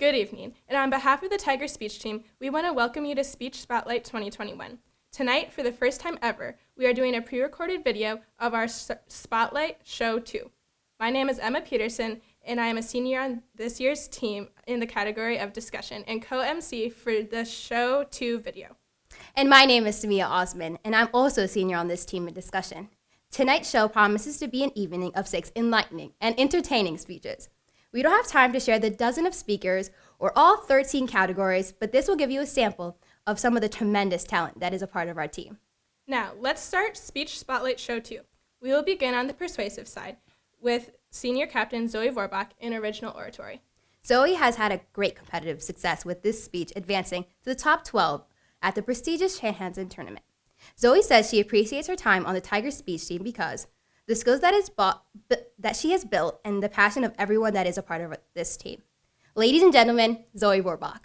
Good evening, and on behalf of the Tiger Speech Team, we want to welcome you to Speech Spotlight 2021. Tonight, for the first time ever, we are doing a pre-recorded video of our Spotlight Show 2. My name is Emma Petersen, and I am a senior on this year's team in the category of discussion and co-MC for the Show 2 video. And my name is SAMIYA OSMAN, and I'm also a senior on this team in discussion. Tonight's show promises to be an evening of 6 enlightening and entertaining speeches. We don't have time to share the dozen of speakers or all 13 categories, but this will give you a sample of some of the tremendous talent that is a part of our team. Now, let's start Speech Spotlight Show 2. We will begin on the persuasive side with Senior Captain Zoe VORBACH in original oratory. Zoe has had a great competitive success with this speech, advancing to the top 12 at the prestigious HANSON tournament. Zoe says she appreciates her time on the Tiger Speech Team because the skills that she has built and the passion of everyone that is a part of this team. Ladies and gentlemen, Zoe VORBACH.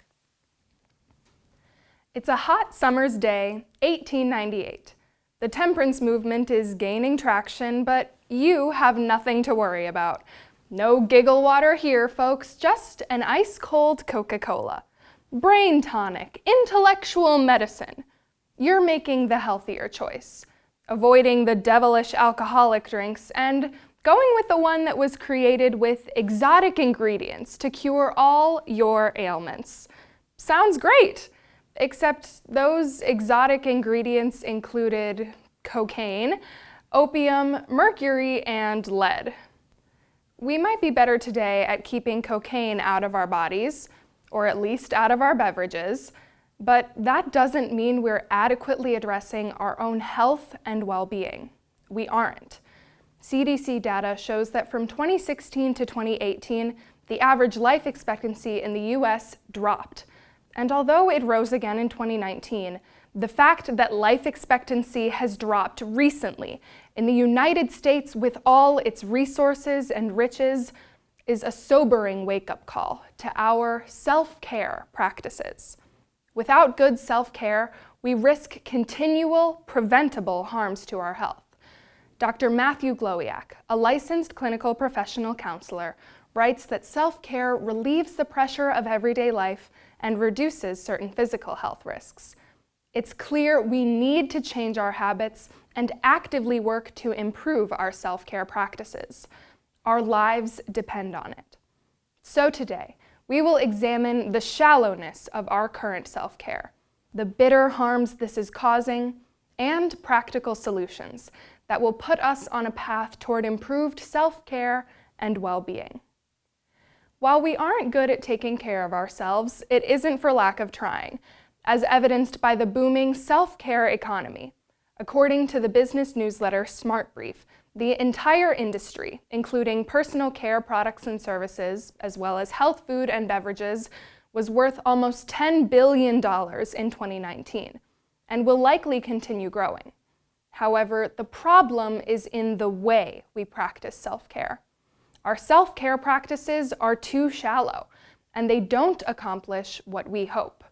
It's a hot summer's day, 1898. The temperance movement is gaining traction, but you have nothing to worry about. No giggle water here, folks, just an ice-cold Coca-Cola. Brain tonic, intellectual medicine. You're making the healthier choice, avoiding the devilish alcoholic drinks and going with the one that was created with exotic ingredients to cure all your ailments. Sounds great, except those exotic ingredients included cocaine, opium, mercury, and lead. We might be better today at keeping cocaine out of our bodies, or at least out of our beverages, but that doesn't mean we're adequately addressing our own health and well-being. We aren't. CDC data shows that from 2016 to 2018, the average life expectancy in the US dropped. And although it rose again in 2019, the fact that life expectancy has dropped recently in the United States with all its resources and riches is a sobering wake-up call to our self-care practices. Without good self-care, we risk continual, preventable harms to our health. Dr. Matthew Glowiak, a licensed clinical professional counselor, writes that self-care relieves the pressure of everyday life and reduces certain physical health risks. It's clear we need to change our habits and actively work to improve our self-care practices. Our lives depend on it. So today, we will examine the shallowness of our current self-care, the bitter harms this is causing, and practical solutions that will put us on a path toward improved self-care and well-being. While we aren't good at taking care of ourselves, it isn't for lack of trying, as evidenced by the booming self-care economy. According to the business newsletter Smart Brief, the entire industry, including personal care products and services, as well as health food and beverages, was worth almost $10 billion in 2019, and will likely continue growing. However, the problem is in the way we practice self-care. Our self-care practices are too shallow, and they don't accomplish what we hope.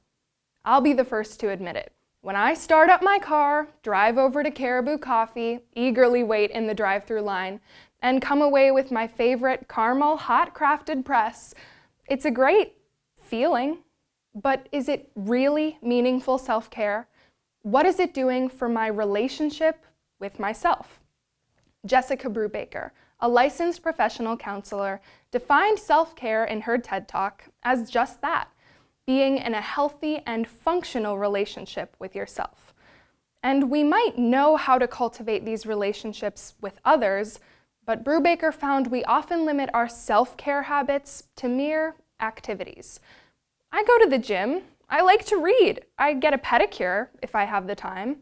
I'll be the first to admit it. When I start up my car, drive over to Caribou Coffee, eagerly wait in the drive-thru line, and come away with my favorite caramel hot crafted press, it's a great feeling. But is it really meaningful self-care? What is it doing for my relationship with myself? Jessica Brubaker, a licensed professional counselor, defined self-care in her TED Talk as just that, being in a healthy and functional relationship with yourself. And we might know how to cultivate these relationships with others, but Brubaker found we often limit our self-care habits to mere activities. I go to the gym. I like to read. I get a pedicure if I have the time.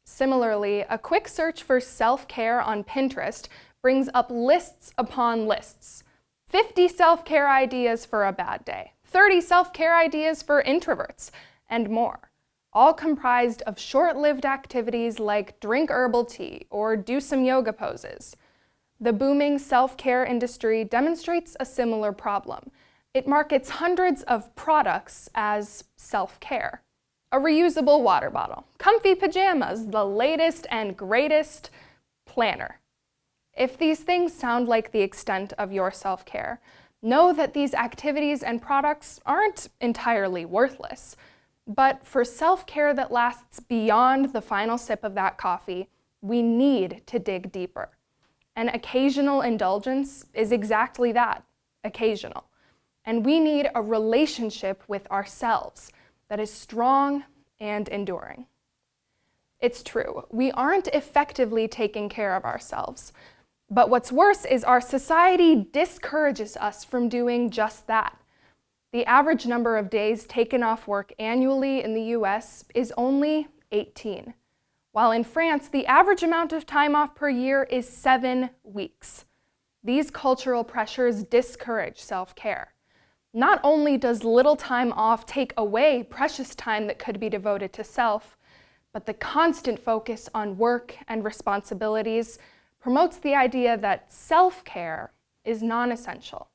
Similarly, a quick search for self-care on Pinterest brings up lists upon lists. 50 self-care ideas for a bad day, 30 self-care ideas for introverts, and more, all comprised of short-lived activities like drink herbal tea or do some yoga poses. The booming self-care industry demonstrates a similar problem. It markets hundreds of products as self-care. A reusable water bottle, comfy pajamas, the latest and greatest planner. If these things sound like the extent of your self-care, know that these activities and products aren't entirely worthless. But for self-care that lasts beyond the final sip of that coffee, we need to dig deeper. And occasional indulgence is exactly that, occasional. And we need a relationship with ourselves that is strong and enduring. It's true, we aren't effectively taking care of ourselves. But what's worse is our society discourages us from doing just that. The average number of days taken off work annually in the US is only 18, while in France, the average amount of time off per year is 7 weeks. These cultural pressures discourage self-care. Not only does little time off take away precious time that could be devoted to self, but the constant focus on work and responsibilities promotes the idea that self-care is non-essential,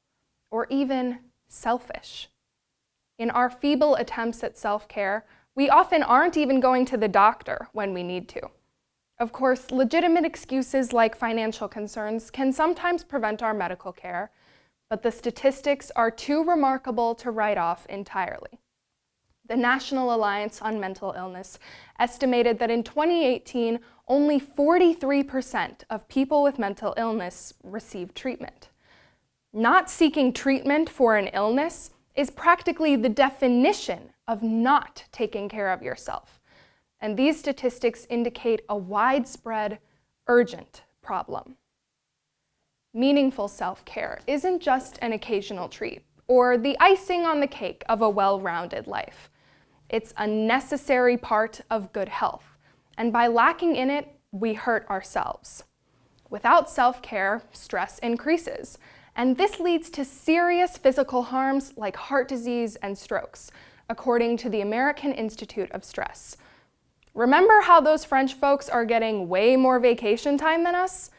or even selfish. In our feeble attempts at self-care, we often aren't even going to the doctor when we need to. Of course, legitimate excuses like financial concerns can sometimes prevent our medical care, but the statistics are too remarkable to write off entirely. The National Alliance on Mental Illness estimated that in 2018, only 43% of people with mental illness received treatment. Not seeking treatment for an illness is practically the definition of not taking care of yourself. And these statistics indicate a widespread, urgent problem. Meaningful self-care isn't just an occasional treat or the icing on the cake of a well-rounded life. It's a necessary part of good health, and by lacking in it, we hurt ourselves. Without self-care, stress increases, and this leads to serious physical harms like heart disease and strokes, according to the American Institute of Stress. Remember how those French folks are getting way more vacation time than us?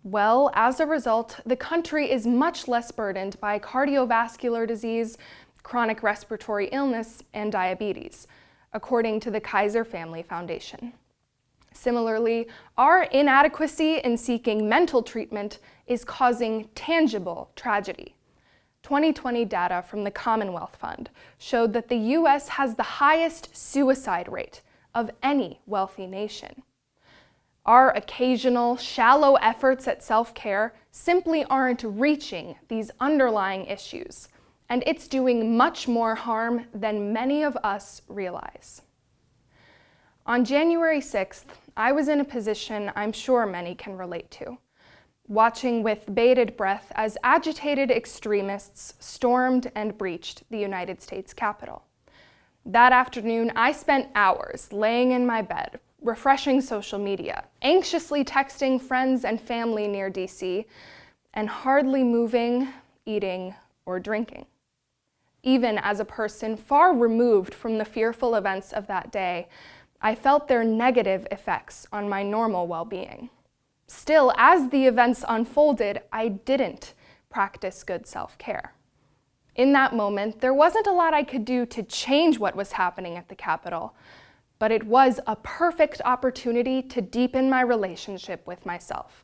Well, as a result, the country is much less burdened by cardiovascular disease, chronic respiratory illness, and diabetes, according to the Kaiser Family Foundation. Similarly, our inadequacy in seeking mental treatment is causing tangible tragedy. 2020 data from the Commonwealth Fund showed that the US has the highest suicide rate of any wealthy nation. Our occasional, shallow efforts at self-care simply aren't reaching these underlying issues, and it's doing much more harm than many of us realize. On January 6th, I was in a position I'm sure many can relate to, watching with bated breath as agitated extremists stormed and breached the United States Capitol. That afternoon, I spent hours laying in my bed, refreshing social media, anxiously texting friends and family near DC, and hardly moving, eating, or drinking. Even as a person far removed from the fearful events of that day, I felt their negative effects on my normal well-being. Still, as the events unfolded, I didn't practice good self-care. In that moment, there wasn't a lot I could do to change what was happening at the Capitol, but it was a perfect opportunity to deepen my relationship with myself,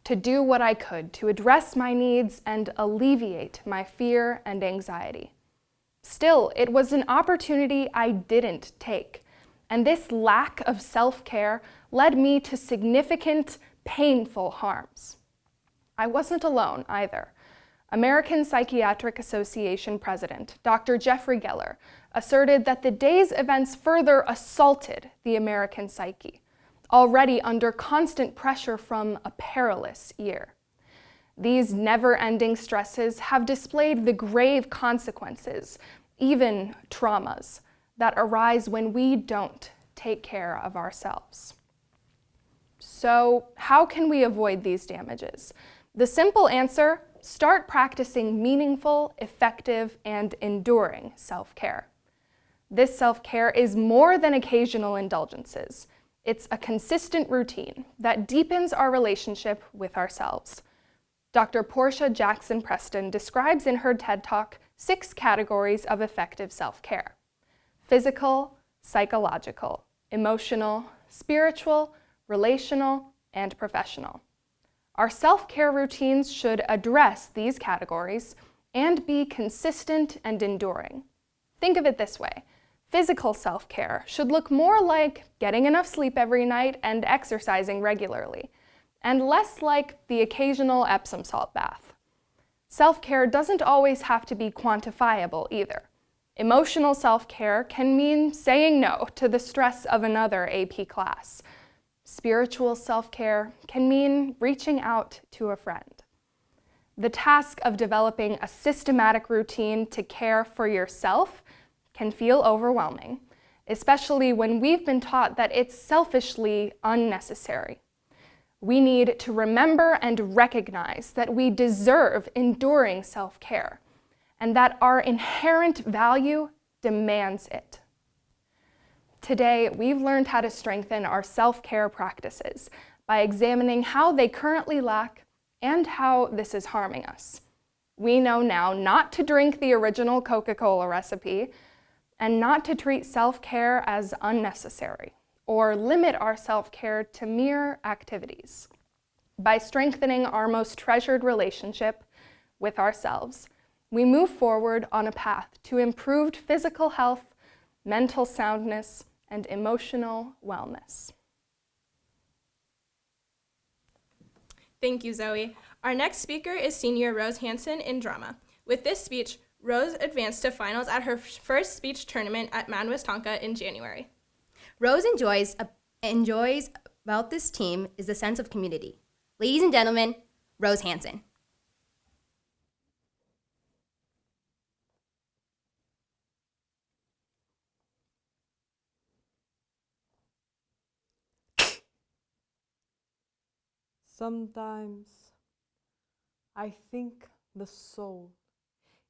to do what I could to address my needs and alleviate my fear and anxiety. Still, it was an opportunity I didn't take, and this lack of self-care led me to significant, painful harms. I wasn't alone either. American Psychiatric Association President Dr. Jeffrey Geller asserted that the day's events further assaulted the American psyche, already under constant pressure from a perilous year. These never-ending stresses have displayed the grave consequences, even traumas, that arise when we don't take care of ourselves. So, how can we avoid these damages? The simple answer: start practicing meaningful, effective, and enduring self-care. This self-care is more than occasional indulgences. It's a consistent routine that deepens our relationship with ourselves. Dr. Portia Jackson Preston describes in her TED Talk 6 categories of effective self-care: physical, psychological, emotional, spiritual, relational, and professional. Our self-care routines should address these categories and be consistent and enduring. Think of it this way. Physical self-care should look more like getting enough sleep every night and exercising regularly, and less like the occasional Epsom salt bath. Self-care doesn't always have to be quantifiable either. Emotional self-care can mean saying no to the stress of another AP class. Spiritual self-care can mean reaching out to a friend. The task of developing a systematic routine to care for yourself can feel overwhelming, especially when we've been taught that it's selfishly unnecessary. We need to remember and recognize that we deserve enduring self-care, and that our inherent value demands it. Today, we've learned how to strengthen our self-care practices by examining how they currently lack and how this is harming us. We know now not to drink the original Coca-Cola recipe and not to treat self-care as unnecessary or limit our self-care to mere activities. By strengthening our most treasured relationship with ourselves, we move forward on a path to improved physical health, mental soundness, and emotional wellness. Thank you, Zoe. Our next speaker is senior Rose HANSON in drama. With this speech, Rose advanced to finals at her first speech tournament at Manwis-Tonka in January. Rose enjoys about this team is the sense of community. Ladies and gentlemen, Rose HANSON. Sometimes I think the soul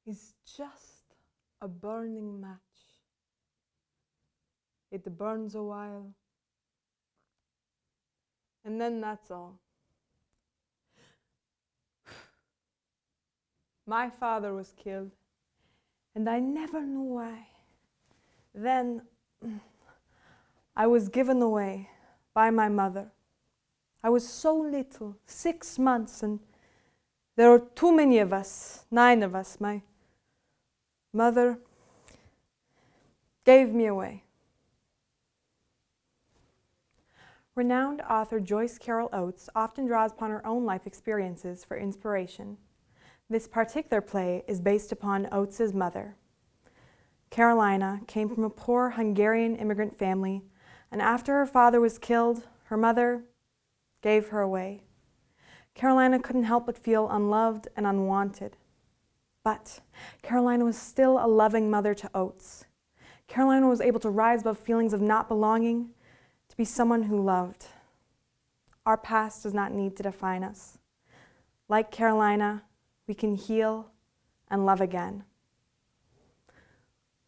is just a burning match. It burns a while, and then that's all. My father was killed, and I never knew why. Then I was given away by my mother. I was so little, 6 months, and there were too many of us, 9 of us. My mother gave me away. Renowned author Joyce Carol Oates often draws upon her own life experiences for inspiration. This particular play is based upon Oates' mother. Carolina came from a poor Hungarian immigrant family, and after her father was killed, her mother gave her away. Carolina couldn't help but feel unloved and unwanted. But Carolina was still a loving mother to Oates. Carolina was able to rise above feelings of not belonging, to be someone who loved. Our past does not need to define us. Like Carolina, we can heal and love again.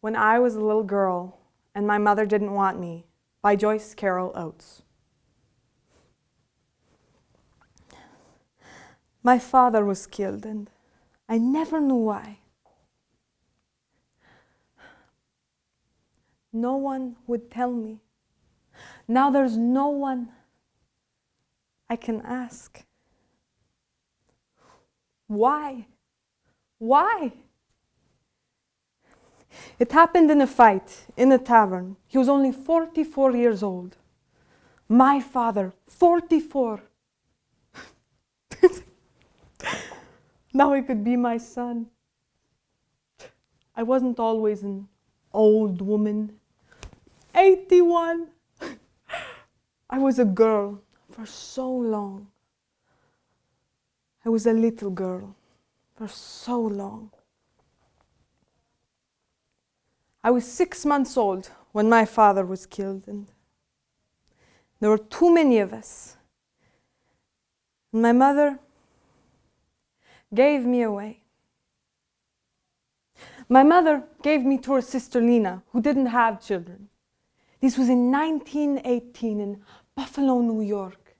When I was a little girl and my mother didn't want me, by Joyce Carol Oates. My father was killed, and I never knew why. No one would tell me. Now there's no one I can ask. Why? Why? It happened in a fight in a tavern. He was only 44 years old. My father, 44. Now he could be my son. I wasn't always an old woman. 81. I was a girl for so long. I was a little girl for so long. I was 6 months old when my father was killed, and there were too many of us. And my mother gave me away. My mother gave me to her sister Lena, who didn't have children. This was in 1918 in Buffalo, New York.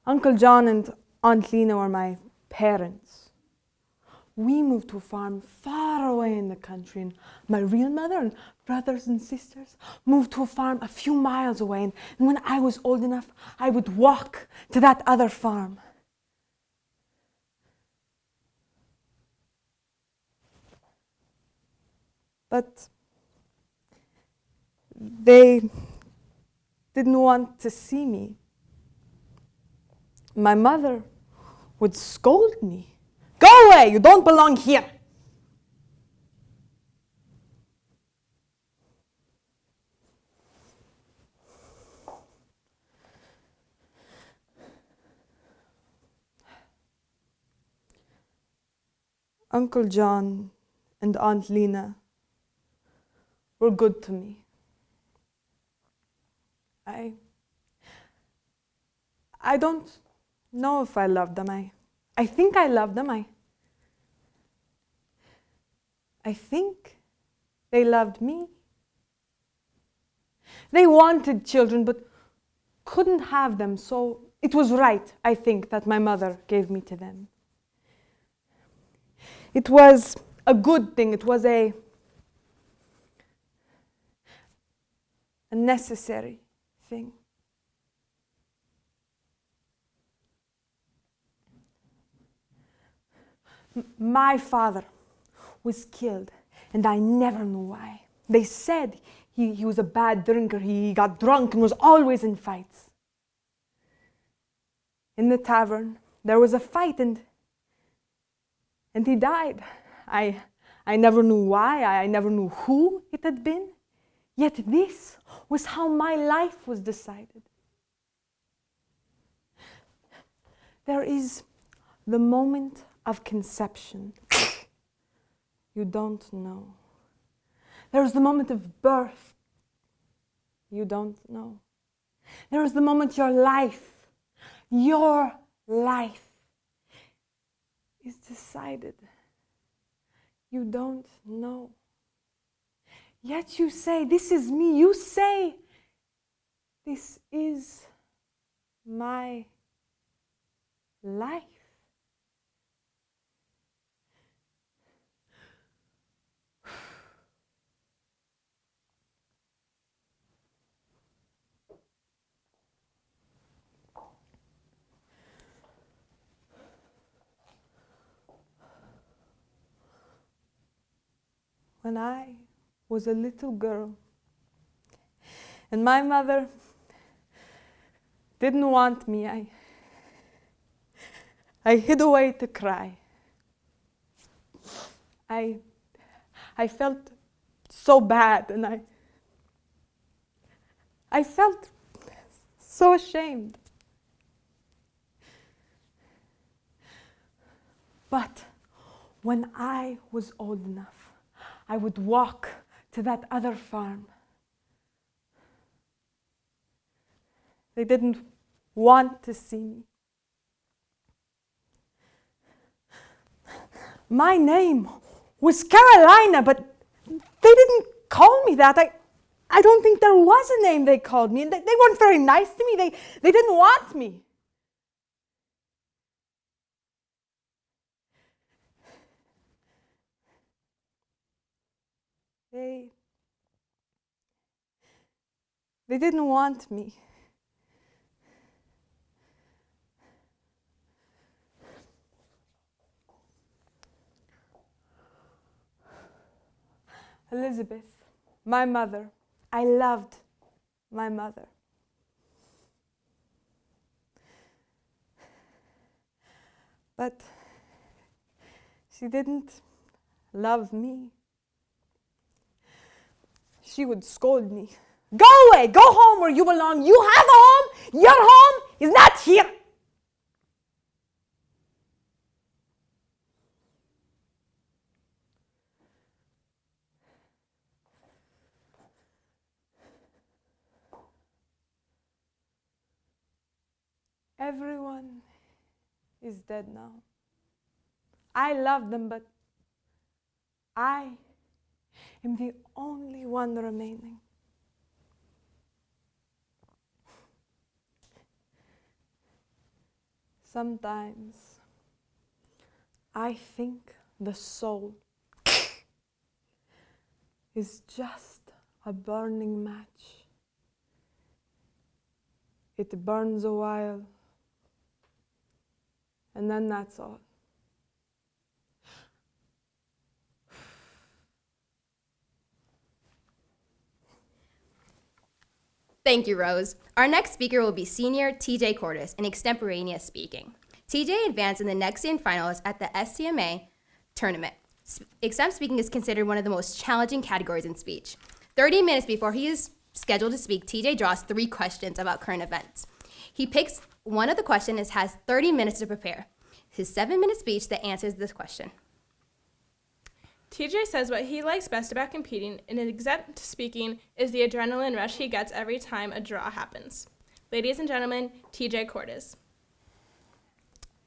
Uncle John and Aunt Lena were my parents. We moved to a farm far away in the country, and my real mother and brothers and sisters moved to a farm a few miles away, and when I was old enough, I would walk to that other farm. But they didn't want to see me. My mother would scold me. Go away, you don't belong here. Uncle John and Aunt Lena were good to me. I don't know if I loved them. I think I loved them. I think they loved me. They wanted children but couldn't have them, so it was right, I think, that my mother gave me to them. It was a good thing. It was a necessary thing. My father was killed, and I never knew why. They said he was a bad drinker. He got drunk and was always in fights. In the tavern, there was a fight, and he died. I never knew why. I never knew who it had been. Yet this was how my life was decided. There is the moment of conception. You don't know. There's the moment of birth. You don't know. There is the moment your life is decided. You don't know. Yet you say, this is me. You say, this is my life. When I was a little girl, and my mother didn't want me, I hid away to cry. I felt so bad, and I felt so ashamed. But when I was old enough, I would walk to that other farm. They didn't want to see me. My name was Carolina, but they didn't call me that. I don't think there was a name they called me, and they weren't very nice to me. They didn't want me. They didn't want me. Elizabeth, my mother, I loved my mother. But she didn't love me. She would scold me. Go away, go home where you belong. You have a home. Your home is not here. Everyone is dead now. I love them, but I am the only one remaining. Sometimes I think the soul is just a burning match. It burns a while, and then that's all. Thank you, Rose. Our next speaker will be senior TJ Cordes in extemporaneous speaking. TJ advanced in the Nexian finals at the SCMA tournament. Extemp speaking is considered one of the most challenging categories in speech. 30 minutes before he is scheduled to speak, TJ draws 3 questions about current events. He picks one of the questions and has 30 minutes to prepare his 7-minute speech that answers this question. TJ says what he likes best about competing in exempt speaking is the adrenaline rush he gets every time a draw happens. Ladies and gentlemen, TJ Cordes.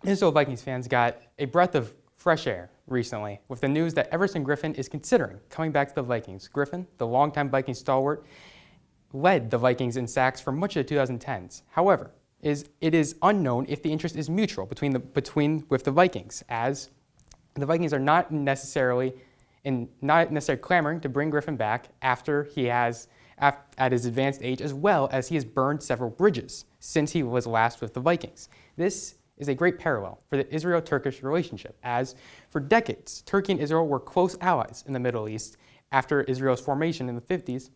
Minnesota Vikings fans got a breath of fresh air recently with the news that Everson Griffen is considering coming back to the Vikings. Griffen, the longtime Vikings stalwart, led the Vikings in sacks for much of the 2010s. However, it is unknown if the interest is mutual with the Vikings, as the Vikings are not necessarily clamoring to bring Griffen back after he has at his advanced age, as well as he has burned several bridges since he was last with the Vikings. This is a great parallel for the Israel-Turkish relationship, as for decades, Turkey and Israel were close allies in the Middle East after Israel's formation in the 50s.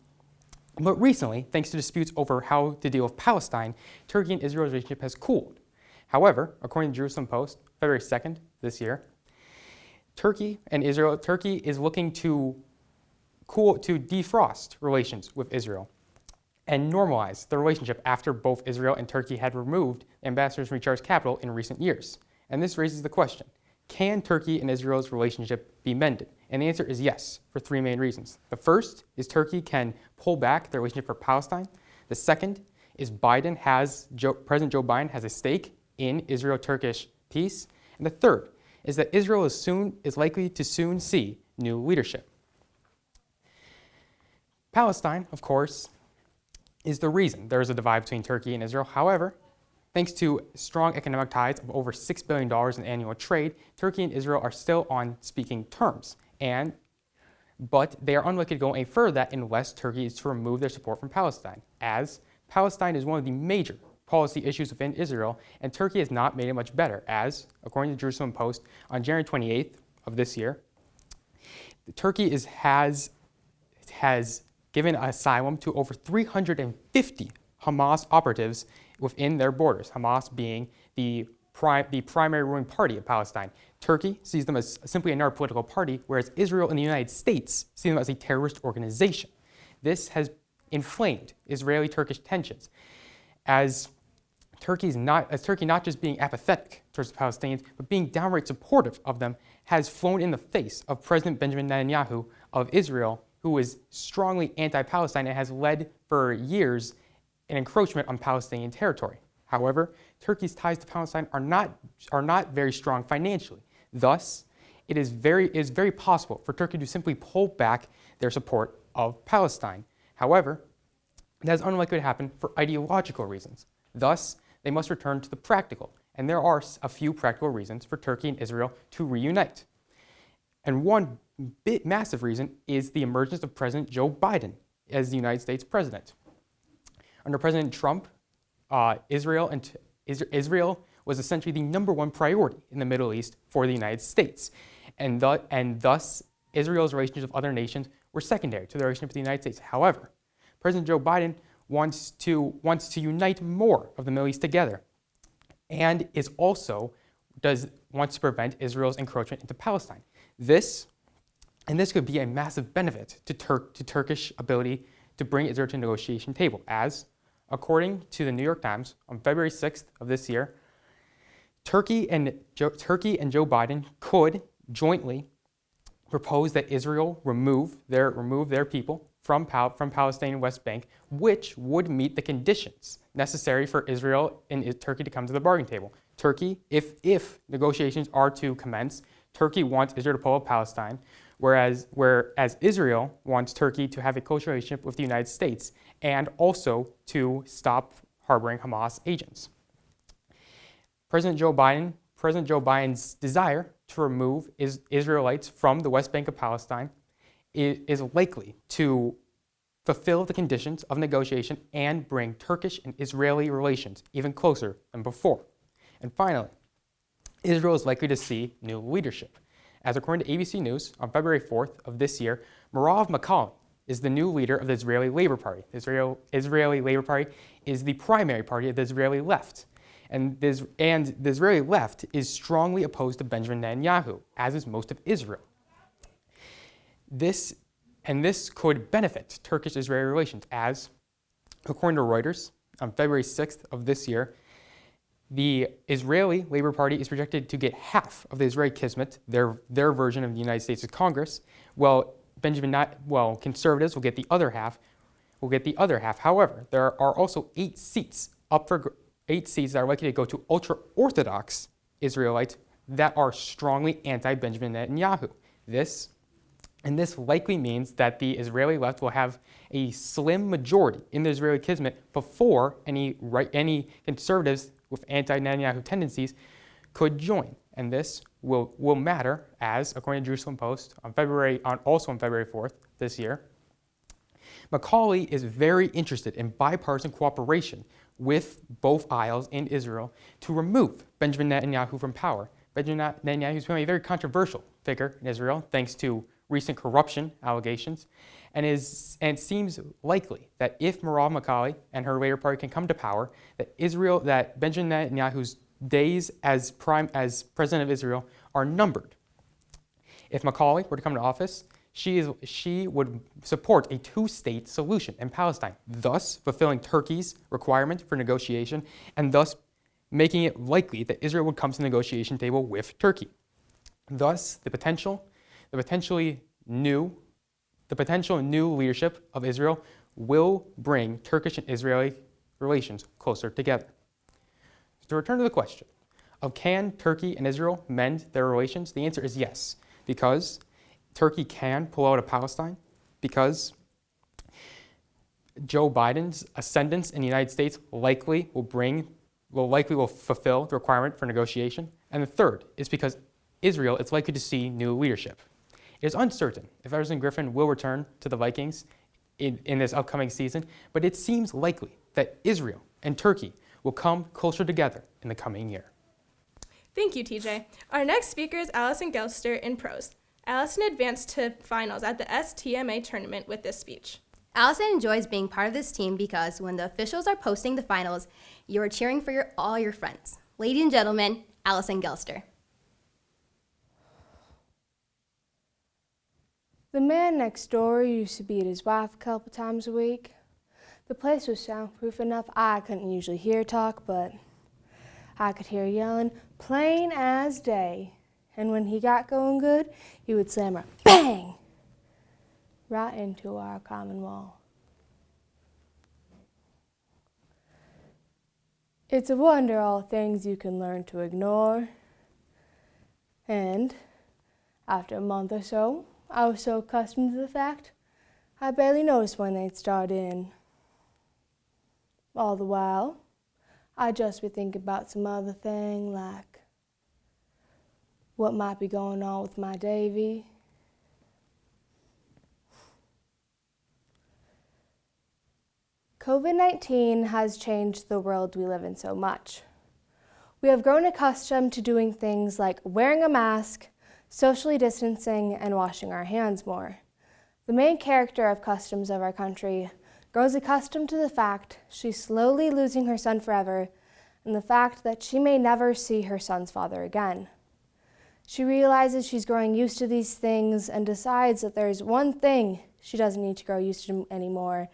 But recently, thanks to disputes over how to deal with Palestine, Turkey and Israel's relationship has cooled. However, according to Jerusalem Post, February 2nd this year, Turkey is looking to defrost relations with Israel and normalize the relationship after both Israel and Turkey had removed ambassadors from each other's capital in recent years. And this raises the question, can Turkey and Israel's relationship be mended? And the answer is yes, for 3 main reasons. The first is Turkey can pull back their relationship for Palestine. The second is President Joe Biden has a stake in Israel-Turkish peace. And the third is that Israel is likely to soon see new leadership. Palestine, of course, is the reason there is a divide between Turkey and Israel. However, thanks to strong economic ties of over $6 billion in annual trade, Turkey and Israel are still on speaking terms. But they are unlikely to go any further unless Turkey is to remove their support from Palestine, as Palestine is one of the major policy issues within Israel, and Turkey has not made it much better, as, according to the Jerusalem Post, on January 28th of this year, Turkey has given asylum to over 350 Hamas operatives within their borders, Hamas being the primary ruling party of Palestine. Turkey sees them as simply another political party, whereas Israel and the United States see them as a terrorist organization. This has inflamed Israeli-Turkish tensions, as Turkey not just being apathetic towards the Palestinians, but being downright supportive of them, has flown in the face of President Benjamin Netanyahu of Israel, who is strongly anti-Palestine and has led for years an encroachment on Palestinian territory. However, Turkey's ties to Palestine are not very strong financially. Thus, it is very possible for Turkey to simply pull back their support of Palestine. However, that is unlikely to happen for ideological reasons. Thus, they must return to the practical, and there are a few practical reasons for Turkey and Israel to reunite. And one massive reason is the emergence of President Joe Biden as the United States president. Under President Trump, Israel was essentially the #1 priority in the Middle East for the United States, and thus Israel's relations with other nations were secondary to the relationship with the United States. However, President Joe Biden wants to unite more of the Middle East together, and wants to prevent Israel's encroachment into Palestine. This could be a massive benefit to Turkish ability to bring Israel to the negotiation table, as, according to the New York Times, on February 6th of this year, Turkey and Joe Biden could jointly propose that Israel remove their people from Palestinian West Bank, which would meet the conditions necessary for Israel and Turkey to come to the bargaining table. Turkey, if negotiations are to commence, Turkey wants Israel to pull out Palestine, whereas Israel wants Turkey to have a close relationship with the United States and also to stop harboring Hamas agents. President Joe Biden's desire to remove Israelites from the West Bank of Palestine is likely to fulfill the conditions of negotiation and bring Turkish and Israeli relations even closer than before. And finally, Israel is likely to see new leadership. As according to ABC News, on February 4th of this year, Merav McCallum, is the new leader of the Israeli Labor Party. The Israeli Labor Party is the primary party of the Israeli left. And the Israeli left is strongly opposed to Benjamin Netanyahu, as is most of Israel. This could benefit Turkish-Israeli relations, as, according to Reuters, on February 6th of this year, the Israeli Labor Party is projected to get half of the Israeli Kismet, their version of the United States Congress, while conservatives will get the other half. However, there are also 8 seats that are likely to go to ultra-Orthodox Israelites that are strongly anti-Benjamin Netanyahu. This likely means that the Israeli left will have a slim majority in the Israeli Kismet before any conservatives with anti-Netanyahu tendencies could join. And this will matter as, according to Jerusalem Post, also on February 4th this year, Macaulay is very interested in bipartisan cooperation with both aisles in Israel to remove Benjamin Netanyahu from power. Benjamin Netanyahu has become a very controversial figure in Israel thanks to recent corruption allegations, and it seems likely that if Merav Macaulay and her Labor Party can come to power, that Benjamin Netanyahu's days as president of Israel are numbered. If Macaulay were to come to office, she would support a 2-state solution in Palestine, thus fulfilling Turkey's requirement for negotiation, and thus making it likely that Israel would come to the negotiation table with Turkey. Thus, the potential new leadership of Israel will bring Turkish and Israeli relations closer together. To return to the question of can Turkey and Israel mend their relations, the answer is yes, because Turkey can pull out of Palestine, because Joe Biden's ascendance in the United States likely will fulfill the requirement for negotiation, and the third is because Israel is likely to see new leadership. It is uncertain if Everson Griffin will return to the Vikings in this upcoming season, but it seems likely that Israel and Turkey will come closer together in the coming year. Thank you, TJ. Our next speaker is Allison Gelster in prose. Allison advanced to finals at the STMA tournament with this speech. Allison enjoys being part of this team because when the officials are posting the finals, you are cheering for all your friends. Ladies and gentlemen, Allison Gelster. The man next door used to beat his wife a couple times a week. The place was soundproof enough I couldn't usually hear talk, but I could hear yelling plain as day. And when he got going good, he would slam her bang right into our common wall. It's a wonder all things you can learn to ignore. And after a month or so, I was so accustomed to the fact I barely noticed when they'd start in. All the while, I'd just be thinking about some other thing, like what might be going on with my Davy. COVID-19 has changed the world we live in so much. We have grown accustomed to doing things like wearing a mask, socially distancing, and washing our hands more. The main character of customs of our country grows accustomed to the fact she's slowly losing her son forever and the fact that she may never see her son's father again. She realizes she's growing used to these things and decides that there's one thing she doesn't need to grow used to anymore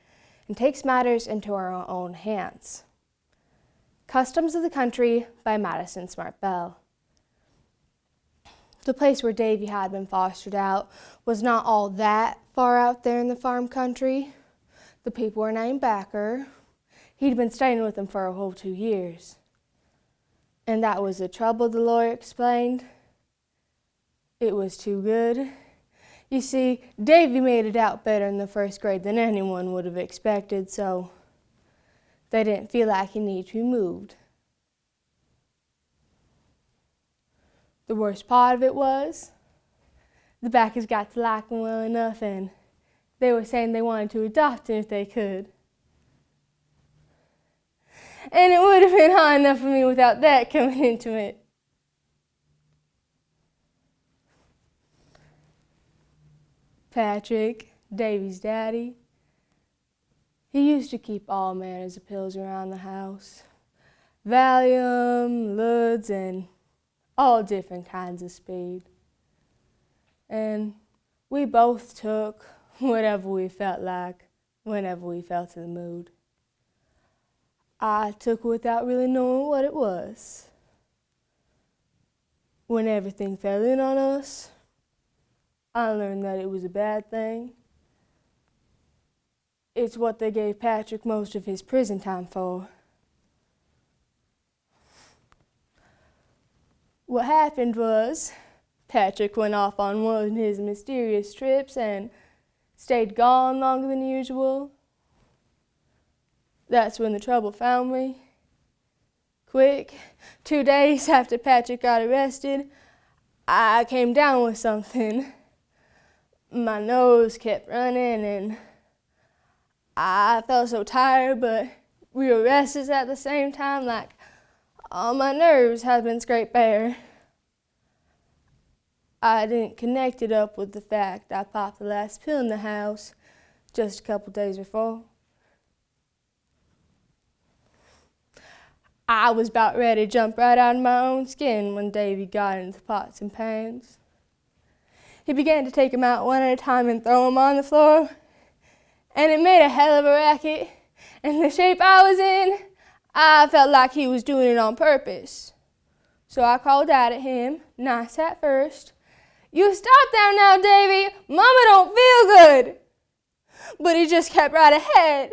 and takes matters into her own hands. Customs of the Country by Madison Smart Bell. The place where Davy had been fostered out was not all that far out there in the farm country. The people were named Backer. He'd been staying with them for a whole 2 years. And that was the trouble, the lawyer explained. It was too good. You see, Davy made it out better in the first grade than anyone would have expected, so they didn't feel like he needed to be moved. The worst part of it was, the Backers got to like him well enough, and they were saying they wanted to adopt him if they could. And it would have been hard enough for me without that coming into it. Patrick, Davy's daddy, he used to keep all manners of pills around the house. Valium, Luds, and all different kinds of speed. And we both took whatever we felt like, whenever we felt in the mood. I took without really knowing what it was. When everything fell in on us, I learned that it was a bad thing. It's what they gave Patrick most of his prison time for. What happened was, Patrick went off on one of his mysterious trips and stayed gone longer than usual. That's when the trouble found me. Quick, 2 days after Patrick got arrested, I came down with something. My nose kept running and I felt so tired but real restless at the same time, like all my nerves had been scraped bare. I didn't connect it up with the fact I popped the last pill in the house just a couple days before. I was about ready to jump right out of my own skin when Davy got into the pots and pans. He began to take them out one at a time and throw them on the floor, and it made a hell of a racket. And the shape I was in, I felt like he was doing it on purpose. So I called out at him, nice at first, "You stop there now, Davy, Mama don't feel good." But he just kept right ahead.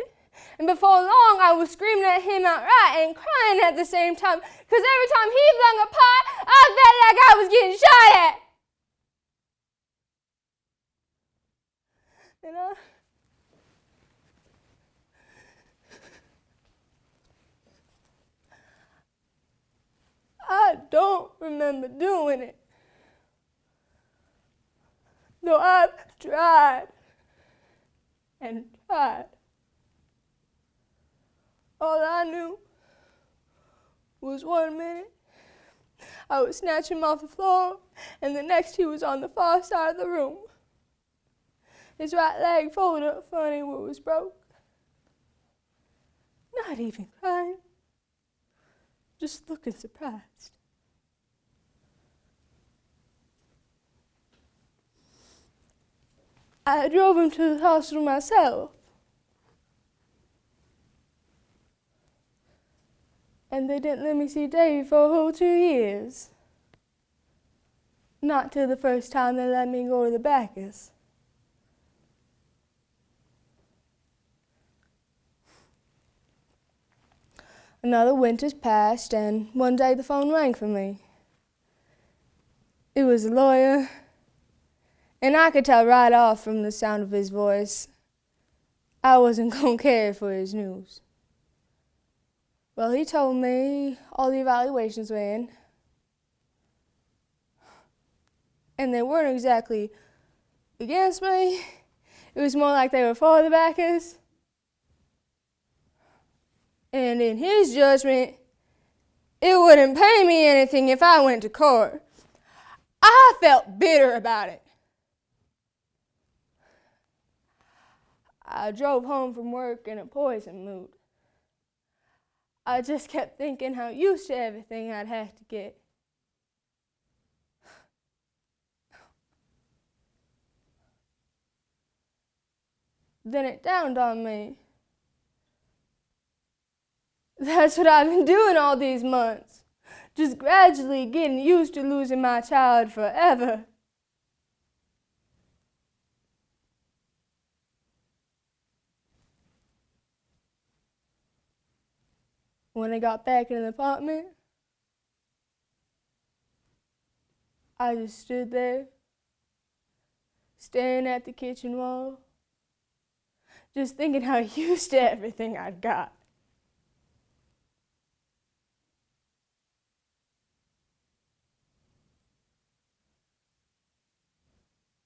And before long, I was screaming at him outright and crying at the same time, because every time he flung a pot, I felt like I was getting shot at. And I don't remember doing it, though I've tried and tried. All I knew was 1 minute I would snatch him off the floor, and the next he was on the far side of the room. His right leg folded up funny where it was broke. Not even crying, just looking surprised. I drove him to the hospital myself. And they didn't let me see Davy for a whole 2 years. Not till the first time they let me go to the Bacchus. Another winter's passed, and one day the phone rang for me. It was a lawyer, and I could tell right off from the sound of his voice I wasn't going to care for his news. Well, he told me all the evaluations were in, and they weren't exactly against me. It was more like they were for the Bacchus. And in his judgment, it wouldn't pay me anything if I went to court. I felt bitter about it. I drove home from work in a poison mood. I just kept thinking how used to everything I'd have to get. Then it dawned on me. That's what I've been doing all these months. Just gradually getting used to losing my child forever. When I got back in the apartment, I just stood there, staring at the kitchen wall, just thinking how used to everything I'd got.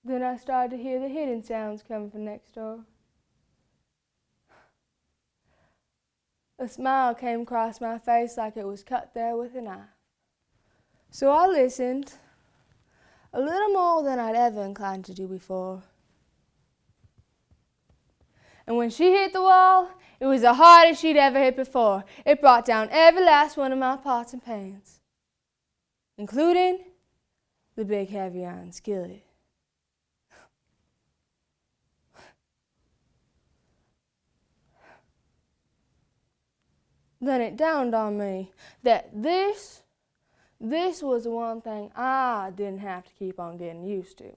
Then I started to hear the hidden sounds coming from next door. A smile came across my face like it was cut there with a knife. So I listened, a little more than I'd ever inclined to do before. And when she hit the wall, it was the hardest she'd ever hit before. It brought down every last one of my pots and pans, including the big heavy iron skillet. Then it dawned on me that this was the one thing I didn't have to keep on getting used to.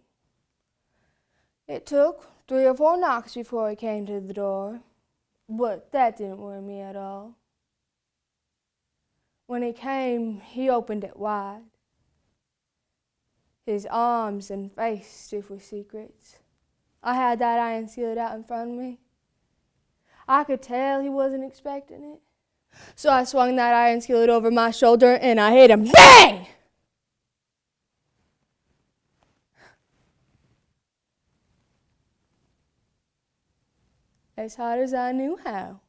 It took 3 or 4 knocks before he came to the door, but that didn't worry me at all. When he came, he opened it wide, his arms and face stiff with secrets. I had that iron skillet out in front of me. I could tell he wasn't expecting it. So I swung that iron skillet over my shoulder and I hit him. Bang! As hard as I knew how.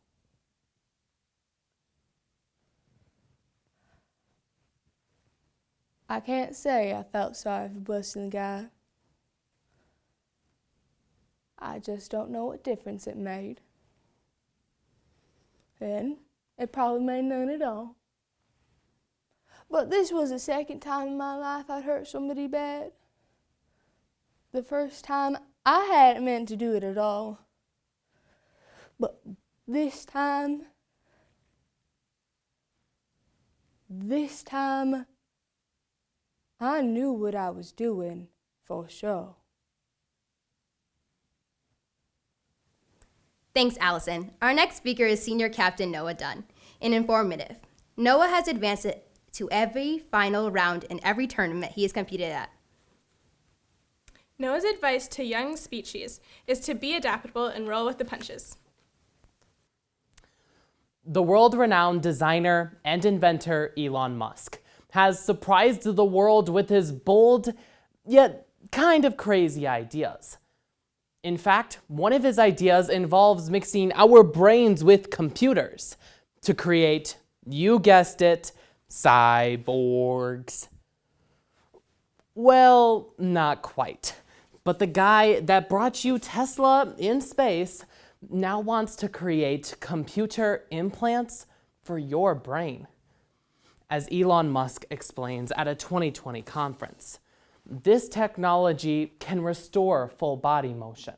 I can't say I felt sorry for busting the guy. I just don't know what difference it made. And it probably made none at all. But this was the second time in my life I'd hurt somebody bad. The first time I hadn't meant to do it at all. But this time I knew what I was doing for sure. Thanks, Allison. Our next speaker is Senior Captain Noah Dunn. And informative. Noah has advanced to every final round in every tournament he has competed at. Noah's advice to young speechies is to be adaptable and roll with the punches. The world-renowned designer and inventor Elon Musk has surprised the world with his bold, yet kind of crazy ideas. In fact, one of his ideas involves mixing our brains with computers to create, you guessed it, cyborgs. Well, not quite. But the guy that brought you Tesla in space now wants to create computer implants for your brain. As Elon Musk explains at a 2020 conference, this technology can restore full body motion,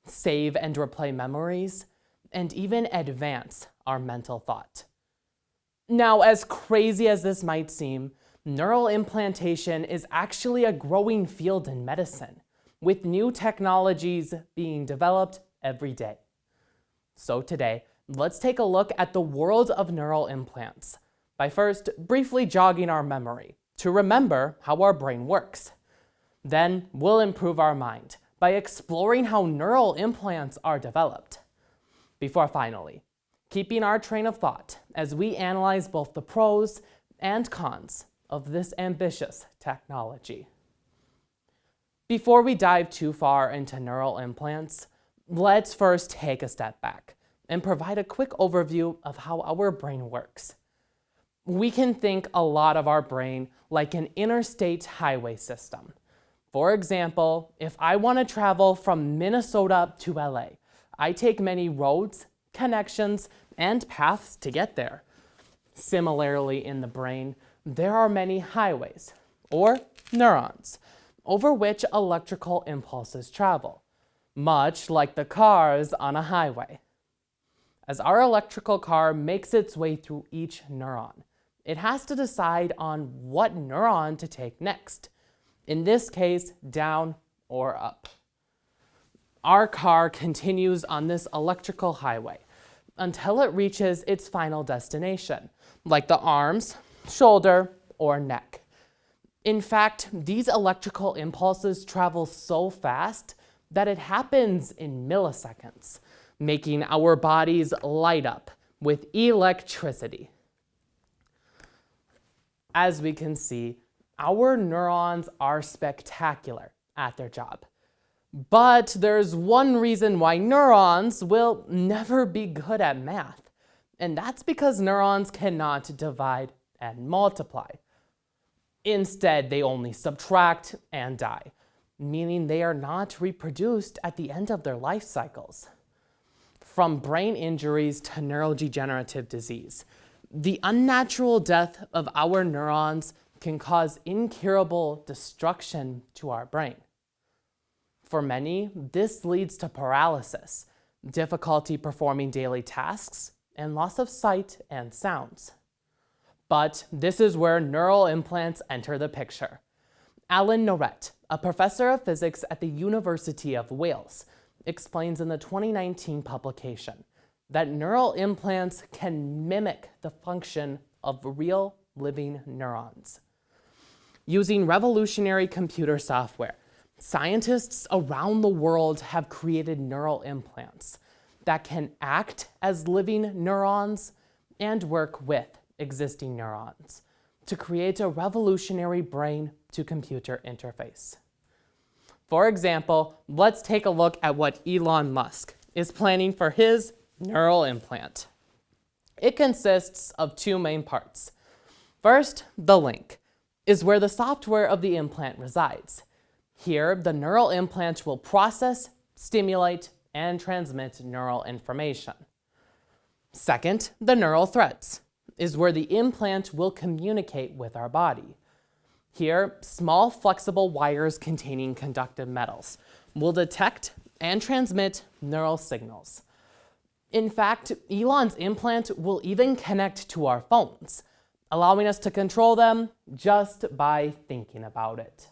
save and replay memories, and even advance our mental thought. Now, as crazy as this might seem, neural implantation is actually a growing field in medicine, with new technologies being developed every day. So today, let's take a look at the world of neural implants by first briefly jogging our memory to remember how our brain works. Then we'll improve our mind by exploring how neural implants are developed. Before finally, keeping our train of thought as we analyze both the pros and cons of this ambitious technology. Before we dive too far into neural implants, let's first take a step back and provide a quick overview of how our brain works. We can think a lot of our brain like an interstate highway system. For example, if I want to travel from Minnesota to LA, I take many roads, connections, and paths to get there. Similarly, in the brain, there are many highways, or neurons, over which electrical impulses travel, much like the cars on a highway. As our electrical car makes its way through each neuron, it has to decide on what neuron to take next. In this case, down or up. Our car continues on this electrical highway until it reaches its final destination, like the arms, shoulder, or neck. In fact, these electrical impulses travel so fast that it happens in milliseconds, making our bodies light up with electricity. As we can see, our neurons are spectacular at their job. But there's one reason why neurons will never be good at math, and that's because neurons cannot divide and multiply. Instead, they only subtract and die, meaning they are not reproduced at the end of their life cycles. from brain injuries to neurodegenerative disease. The unnatural death of our neurons can cause incurable destruction to our brain. For many, this leads to paralysis, difficulty performing daily tasks, and loss of sight and sounds. But this is where neural implants enter the picture. Alan Norett, a professor of physics at the University of Wales, explains in the 2019 publication that neural implants can mimic the function of real living neurons. Using revolutionary computer software, scientists around the world have created neural implants that can act as living neurons and work with existing neurons to create a revolutionary brain-to-computer interface. For example, let's take a look at what Elon Musk is planning for his neural implant. It consists of two main parts. First, the link is where the software of the implant resides. Here, the neural implant will process, stimulate, and transmit neural information. Second, the neural threads is where the implant will communicate with our body. Here, small flexible wires containing conductive metals will detect and transmit neural signals. In fact, Elon's implant will even connect to our phones, allowing us to control them just by thinking about it.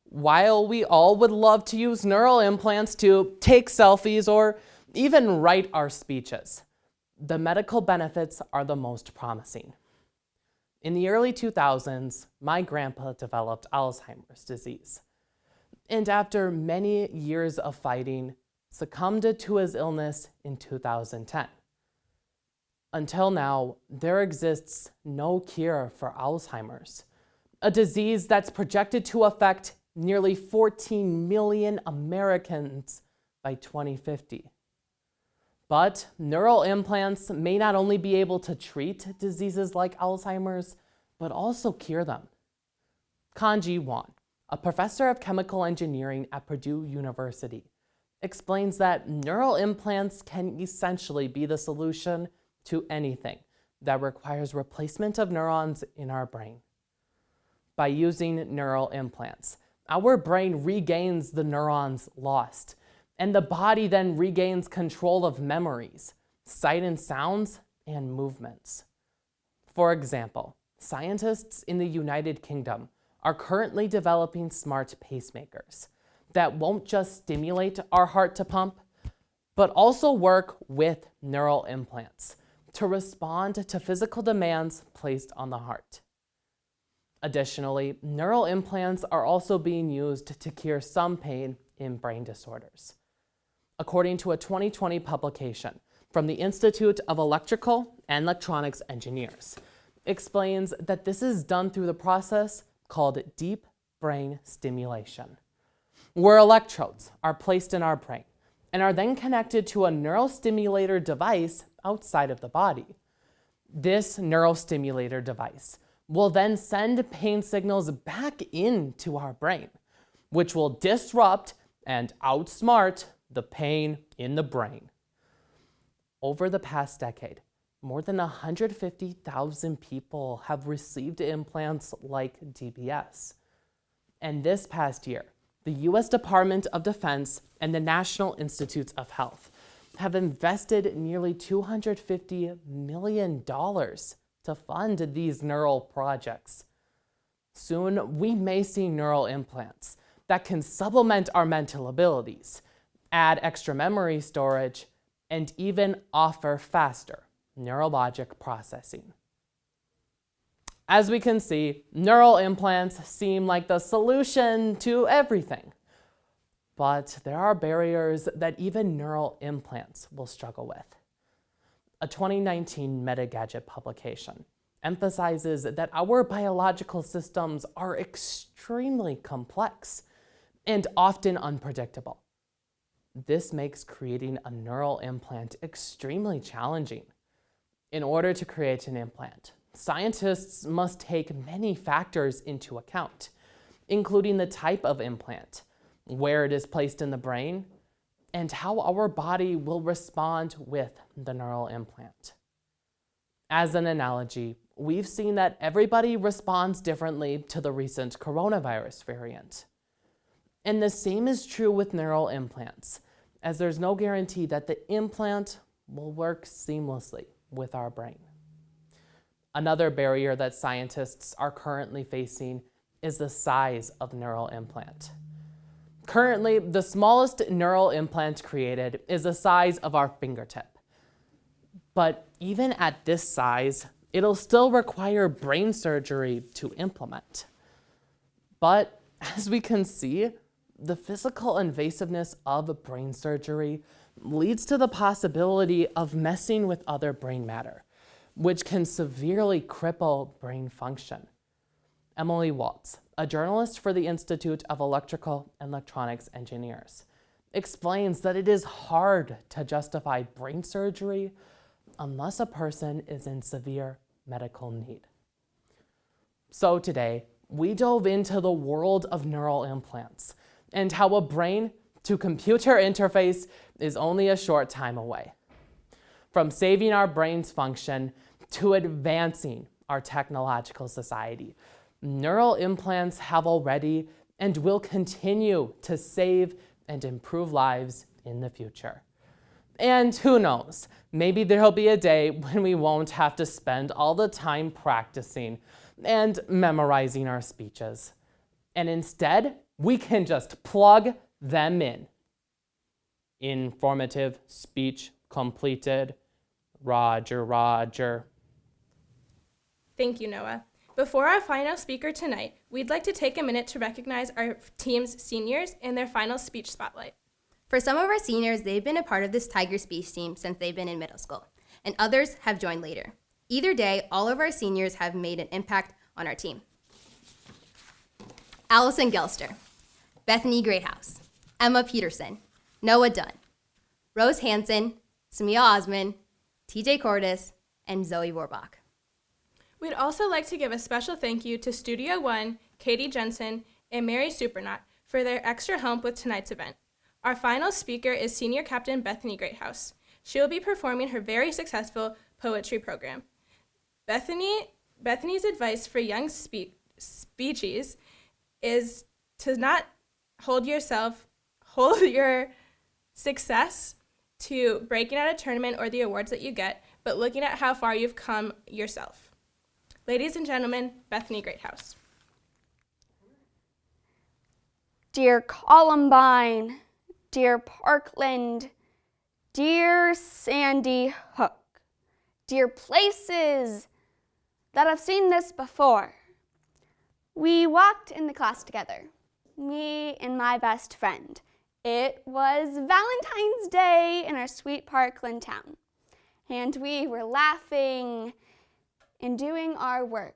While we all would love to use neural implants to take selfies or even write our speeches, the medical benefits are the most promising. In the early 2000s, my grandpa developed Alzheimer's disease, and after many years of fighting, succumbed to his illness in 2010. Until now, there exists no cure for Alzheimer's, a disease that's projected to affect nearly 14 million Americans by 2050. But neural implants may not only be able to treat diseases like Alzheimer's, but also cure them. Kanji Won, a professor of chemical engineering at Purdue University, explains that neural implants can essentially be the solution to anything that requires replacement of neurons in our brain. By using neural implants, our brain regains the neurons lost, and the body then regains control of memories, sight and sounds, and movements. For example, scientists in the United Kingdom are currently developing smart pacemakers that won't just stimulate our heart to pump, but also work with neural implants to respond to physical demands placed on the heart. Additionally, neural implants are also being used to cure some pain in brain disorders. According to a 2020 publication from the Institute of Electrical and Electronics Engineers, explains that this is done through the process called deep brain stimulation, where electrodes are placed in our brain and are then connected to a neurostimulator device outside of the body. This neurostimulator device will then send pain signals back into our brain, which will disrupt and outsmart the pain in the brain. Over the past decade, more than 150,000 people have received implants like DBS. And this past year, the U.S. Department of Defense and the National Institutes of Health have invested nearly $250 million to fund these neural projects. Soon, we may see neural implants that can supplement our mental abilities, add extra memory storage, and even offer faster neurologic processing. As we can see, neural implants seem like the solution to everything. But there are barriers that even neural implants will struggle with. A 2019 Metagadget publication emphasizes that our biological systems are extremely complex and often unpredictable. This makes creating a neural implant extremely challenging. In order to create an implant, scientists must take many factors into account, including the type of implant, where it is placed in the brain, and how our body will respond with the neural implant. As an analogy, we've seen that everybody responds differently to the recent coronavirus variant. And the same is true with neural implants, as there's no guarantee that the implant will work seamlessly with our brain. Another barrier that scientists are currently facing is the size of neural implant. Currently, the smallest neural implant created is the size of our fingertip. But even at this size, it'll still require brain surgery to implement. But as we can see, the physical invasiveness of brain surgery leads to the possibility of messing with other brain matter, which can severely cripple brain function. Emily Waltz, a journalist for the Institute of Electrical and Electronics Engineers, explains that it is hard to justify brain surgery unless a person is in severe medical need. So today, we dove into the world of neural implants and how a brain-to-computer interface is only a short time away. From saving our brain's function to advancing our technological society, neural implants have already and will continue to save and improve lives in the future. And who knows, maybe there'll be a day when we won't have to spend all the time practicing and memorizing our speeches. And instead, we can just plug them in. Informative speech completed. Roger, Roger. Thank you, Noah. Before our final speaker tonight, we'd like to take a minute to recognize our team's seniors in their final speech spotlight. For some of our seniors, they've been a part of this Tiger speech team since they've been in middle school, and others have joined later. Either day, all of our seniors have made an impact on our team. Allison Gelster, Bethany Greathouse, Emma Petersen, Noah Dunn, Rose Hanson, SAMIYA Osman, TJ Cordis, and Zoe VORBACH. We'd also like to give a special thank you to Studio One, Katie Jensen, and Mary Supernaut for their extra help with tonight's event. Our final speaker is Senior Captain Bethany Greathouse. She will be performing her very successful poetry program. Bethany's advice for young speechies is to not hold your success to breaking out a tournament or the awards that you get, but looking at how far you've come yourself. Ladies and gentlemen, Bethany Greathouse. Dear Columbine, dear Parkland, dear Sandy Hook, dear places that have seen this before. We walked in the class together, me and my best friend. It was Valentine's Day in our sweet Parkland town, and we were laughing and doing our work.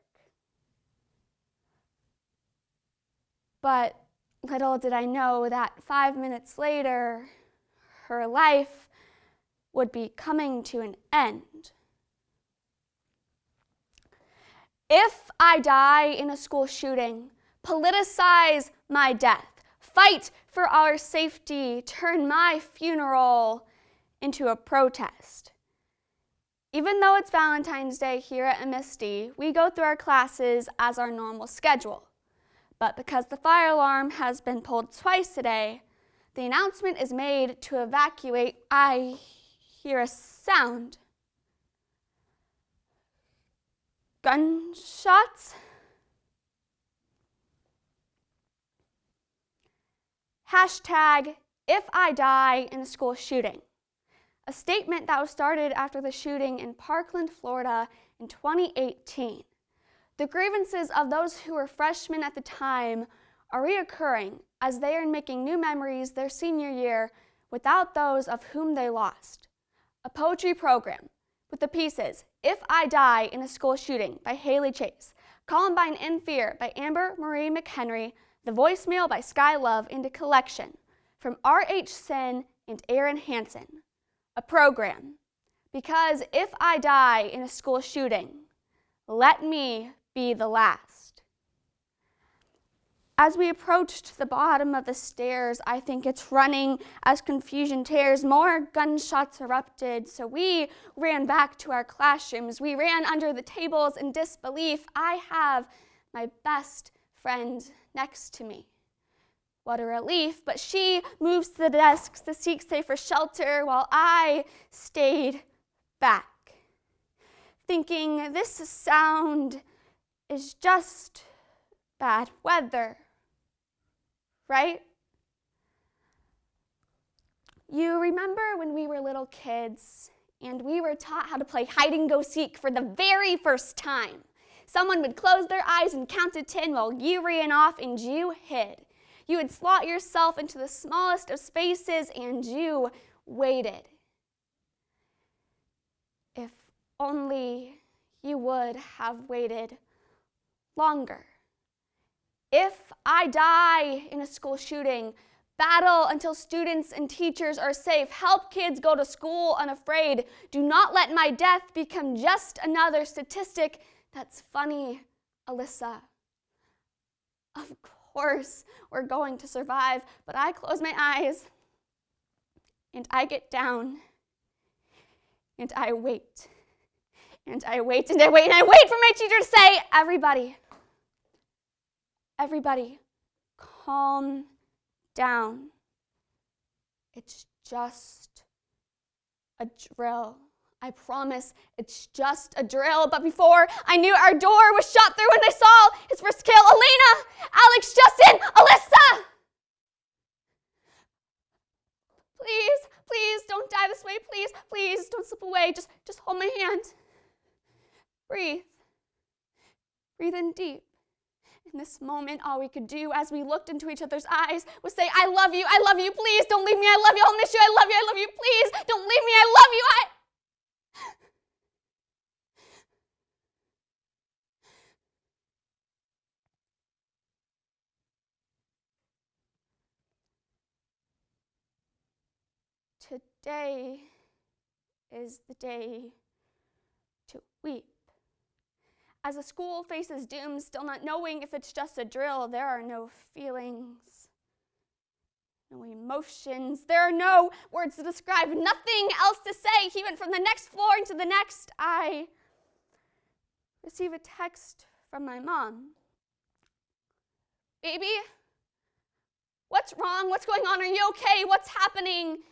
But little did I know that 5 minutes later, her life would be coming to an end. If I die in a school shooting, politicize my death, fight for our safety, turn my funeral into a protest. Even though it's Valentine's Day here at Misty, we go through our classes as our normal schedule. But because the fire alarm has been pulled twice today, the announcement is made to evacuate. I hear a sound. Gunshots? Hashtag, if I die in a school shooting. A statement that was started after the shooting in Parkland, Florida in 2018. The grievances of those who were freshmen at the time are reoccurring as they are making new memories their senior year without those of whom they lost. A poetry program with the pieces If I Die in a School Shooting by Haley Chase, Columbine in Fear by Amber Marie McHenry, The Voicemail by Sky Love into collection from R.H. Sin and Aaron Hansen. A program, because if I die in a school shooting, let me be the last. As we approached the bottom of the stairs, I think it's running as confusion tears. More gunshots erupted, so we ran back to our classrooms. We ran under the tables in disbelief. I have my best friend next to me. What a relief, but she moves to the desks to seek safer shelter while I stayed back, thinking this sound is just bad weather, right? You remember when we were little kids and we were taught how to play hide and go seek for the very first time? Someone would close their eyes and count to 10 while you ran off and you hid. You would slot yourself into the smallest of spaces and you waited. If only you would have waited longer. If I die in a school shooting, battle until students and teachers are safe. Help kids go to school unafraid. Do not let my death become just another statistic. That's funny, Alyssa. Of course, we're going to survive, but I close my eyes and I get down and I wait. And I wait and I wait and I wait for my teacher to say, everybody, calm down. It's just a drill. I promise it's just a drill. But before I knew our door was shot through and I saw his first kill, Elena, Alex, Justin, Alyssa. Please don't die this way. Please don't slip away. Just hold my hand. Breathe in deep. In this moment, all we could do as we looked into each other's eyes was say, I love you, please don't leave me, I love you, I'll miss you, I love you, please don't leave me, I love you, Today is the day to weep. As the school faces doom, still not knowing if it's just a drill, there are no feelings, no emotions. There are no words to describe, nothing else to say. He went from the next floor into the next. I receive a text from my mom. Baby, what's wrong? What's going on? Are you okay? What's happening?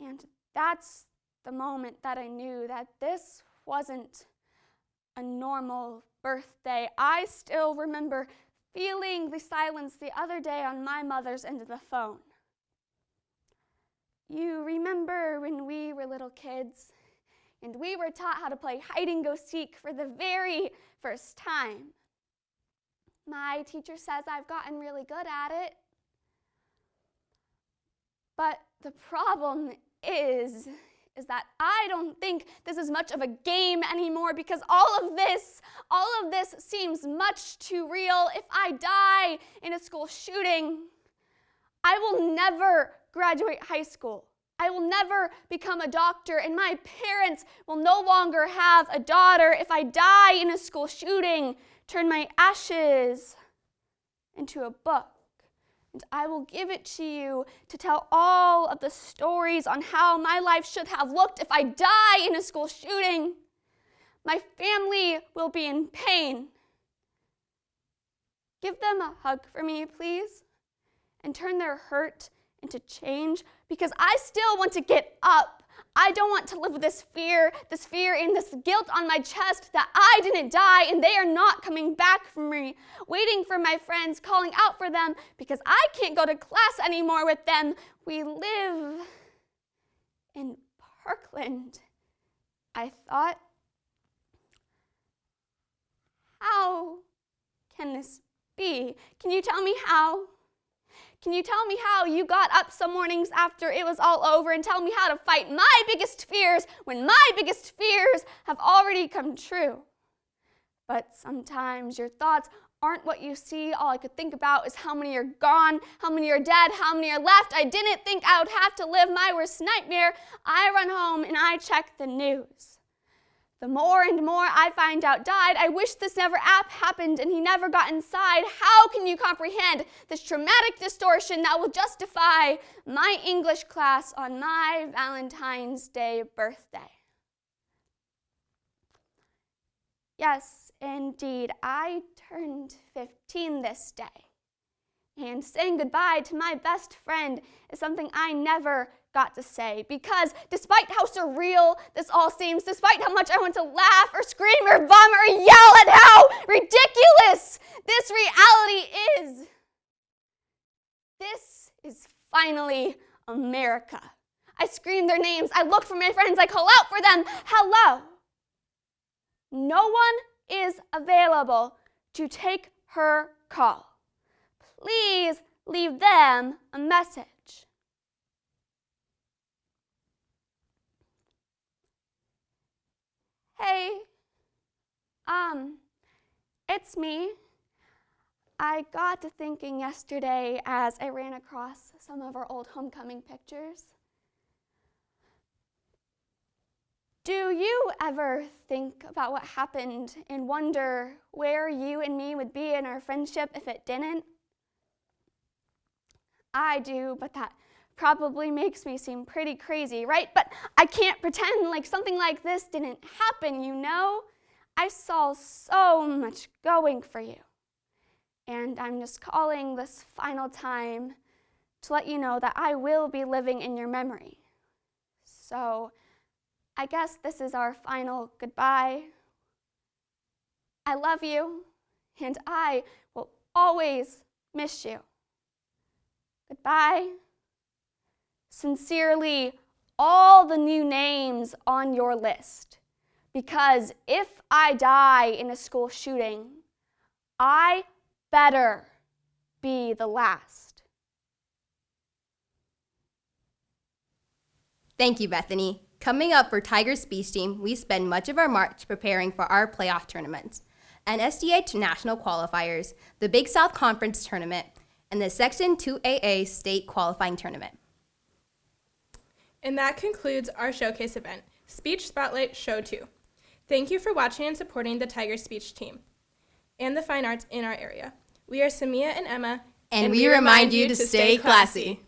And that's the moment that I knew that this wasn't a normal birthday. I still remember feeling the silence the other day on my mother's end of the phone. You remember when we were little kids and we were taught how to play hide and go seek for the very first time. My teacher says I've gotten really good at it. But the problem is that I don't think this is much of a game anymore because all of this seems much too real. If I die in a school shooting, I will never graduate high school. I will never become a doctor, and my parents will no longer have a daughter. If I die in a school shooting, turn my ashes into a book. And I will give it to you to tell all of the stories on how my life should have looked if I die in a school shooting. My family will be in pain. Give them a hug for me, please, and turn their hurt into change, because I still want to get up. I don't want to live with this fear and this guilt on my chest that I didn't die and they are not coming back for me, waiting for my friends, calling out for them because I can't go to class anymore with them. We live in Parkland, I thought. How can this be? Can you tell me how? Can you tell me how you got up some mornings after it was all over and tell me how to fight my biggest fears when my biggest fears have already come true? But sometimes your thoughts aren't what you see. All I could think about is how many are gone, how many are dead, how many are left. I didn't think I would have to live my worst nightmare. I run home and I check the news. The more and more I find out died. I wish this never happened and he never got inside. How can you comprehend this traumatic distortion that will justify my English class on my Valentine's Day birthday? Yes, indeed, I turned 15 this day. And saying goodbye to my best friend is something I never got to say, because despite how surreal this all seems, despite how much I want to laugh or scream or vomit or yell at how ridiculous this reality is, this is finally America. I scream their names, I look for my friends, I call out for them, hello. No one is available to take her call. Please leave them a message. Hey, it's me. I got to thinking yesterday as I ran across some of our old homecoming pictures. Do you ever think about what happened and wonder where you and me would be in our friendship if it didn't? I do, but that probably makes me seem pretty crazy, right? But I can't pretend like something like this didn't happen, you know? I saw so much going for you. And I'm just calling this final time to let you know that I will be living in your memory. So I guess this is our final goodbye. I love you, and I will always miss you. Goodbye. Sincerely, all the new names on your list. Because if I die in a school shooting, I better be the last. Thank you, Bethany. Coming up for Tiger Speech Team, we spend much of our March preparing for our playoff tournaments, an SDA National Qualifiers, the Big South Conference Tournament, and the Section 2AA State Qualifying Tournament. And that concludes our showcase event, Speech Spotlight Show 2. Thank you for watching and supporting the Tiger Speech Team and the fine arts in our area. We are SAMIYA and Emma, and we remind you to stay classy.